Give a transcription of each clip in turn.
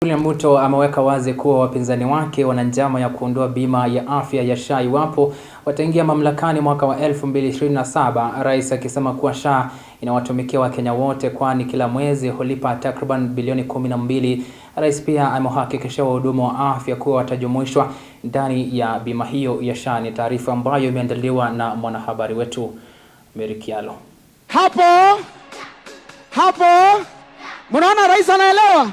William Ruto ameweka wazi kuwa wapinzani wake wana njama ya kuondoa bima ya afya ya SHA iwapo wataingia mamlakani mwaka wa 2027. Rais akisema kuwa SHA inawatumikia Wakenya wote kwani kila mwezi hulipa takriban bilioni 12. Rais pia amehakikishia wahudumu wa afya kuwa watajumuishwa ndani ya bima hiyo ya SHA. Ni taarifa ambayo imeandaliwa na mwanahabari wetu Mary Kialo. Hapo mnaona rais anaelewa.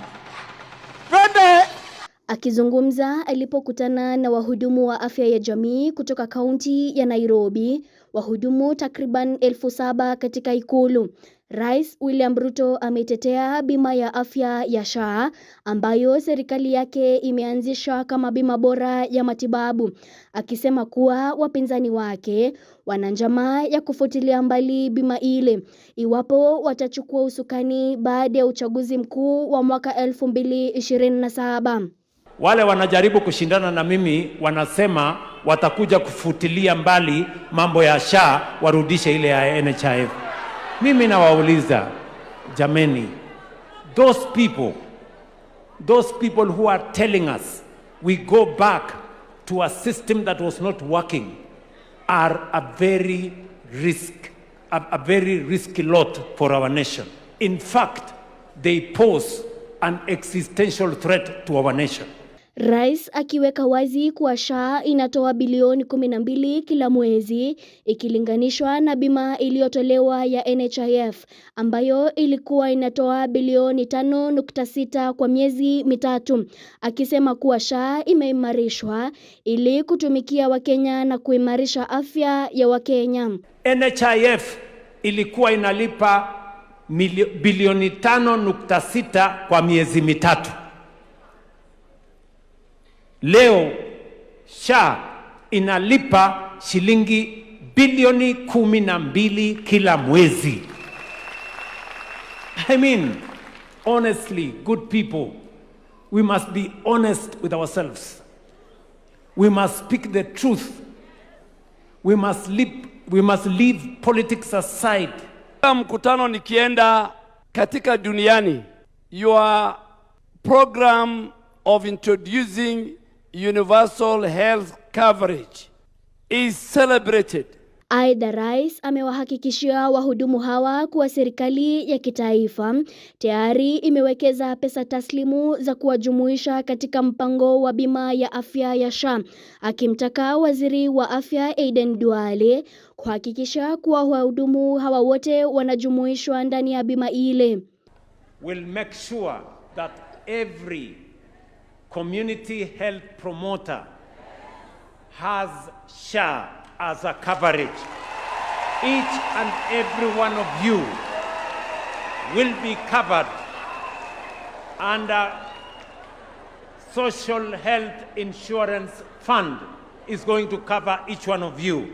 Akizungumza alipokutana na wahudumu wa afya ya jamii kutoka kaunti ya Nairobi, wahudumu takriban 7,000 katika ikulu, Rais William Ruto ametetea bima ya afya ya SHA ambayo serikali yake imeanzisha kama bima bora ya matibabu, akisema kuwa wapinzani wake wana njama ya kufutilia mbali bima ile iwapo watachukua usukani baada ya uchaguzi mkuu wa mwaka 2027. Wale wanajaribu kushindana na mimi wanasema watakuja kufutilia mbali mambo ya SHA, warudishe ile ya NHIF. Mimi nawauliza, jameni, those people who are telling us we go back to a system that was not working are a very risky lot for our nation. In fact, they pose an existential threat to our nation. Rais akiweka wazi kuwa SHA inatoa bilioni 12 kila mwezi ikilinganishwa na bima iliyotolewa ya NHIF ambayo ilikuwa inatoa bilioni 5.6 kwa miezi mitatu, akisema kuwa SHA imeimarishwa ili kutumikia Wakenya na kuimarisha afya ya Wakenya. NHIF ilikuwa inalipa bilioni 5.6 kwa miezi mitatu. Leo SHA inalipa shilingi bilioni 12 kila mwezi. I mean, honestly, good people, we must be honest with ourselves. We must speak the truth. We must leave politics aside. Mkutano nikienda katika duniani, your program of introducing universal health coverage is celebrated. Aidha, Rais amewahakikishia wahudumu hawa kuwa serikali ya kitaifa tayari imewekeza pesa taslimu za kuwajumuisha katika mpango wa bima ya afya ya SHA, akimtaka waziri wa afya Aden Duale kuhakikisha kuwa wahudumu hawa wote wanajumuishwa ndani ya bima ile. We'll make sure that every community health promoter has SHA as a coverage. Each and every one of you will be covered under Social Health Insurance Fund is going to cover each one of you.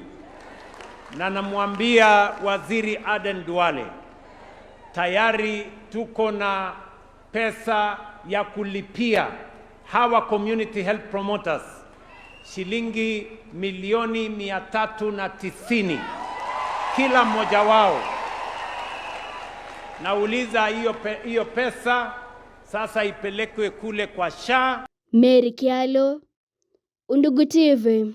Na namwambia Waziri Aden Duale, tayari tuko na pesa ya kulipia hawa community health promoters shilingi milioni 390 kila mmoja wao. Nauliza hiyo pesa sasa ipelekwe kule kwa SHA. Mary Kialo, Undugu TV.